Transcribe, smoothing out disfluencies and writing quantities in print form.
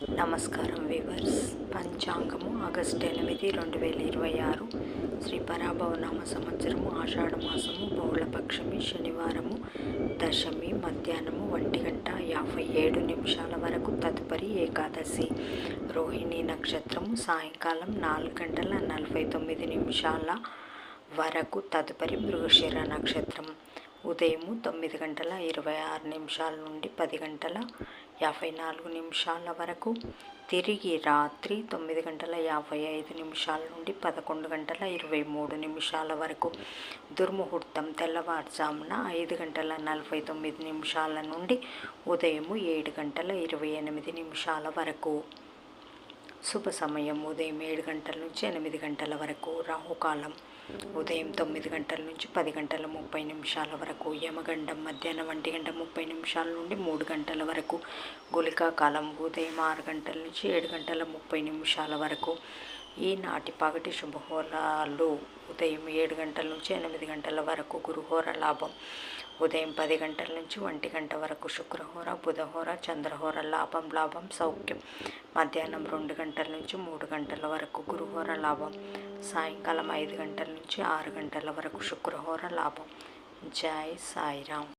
నమస్కారం weavers. పంచాంగము August 8, 2026 Shri పరాభవనామ సంవత్సరము ఆషాఢ మాసము బహుళపక్షమి శనివారము దశమి మధ్యాహ్నము 1:57 వరకు తదుపరి ఏకాదశి. రోహిణి నక్షత్రము సాయంకాలం 4:49 వరకు తదుపరి మృగశిర నక్షత్రం. ఉదయము 9:26 నుండి 10:54 వరకు, తిరిగి రాత్రి 9:55 నుండి 11:23 వరకు. దుర్ముహూర్తం తెల్లవారుజామున 5:49 నుండి ఉదయము 7:28 వరకు. శుభ సమయం ఉదయం 7 గంటల నుంచి 8 గంటల వరకు. రాహుకాలం ఉదయం 9 గంటల నుంచి 10:30 వరకు. యమగండం మధ్యాహ్నం 1:30 నుండి 3 గంటల వరకు. గుళికా కాలం ఉదయం 6 గంటల నుంచి 7:30 వరకు. ఈనాటి పగటి శుభహోరాలు ఉదయం 7 గంటల నుంచి 8 గంటల వరకు గురుహోర లాభం. ఉదయం 10 గంటల నుంచి 1 గంట వరకు శుక్రహోర, బుధహోర, చంద్రహోర లాభం సౌఖ్యం. మధ్యాహ్నం 2 గంటల నుంచి 3 గంటల వరకు గురుహోర లాభం. సాయంకాలం 5 గంటల నుంచి 6 గంటల వరకు శుక్రహోర లాభం. జై సాయిరామ్.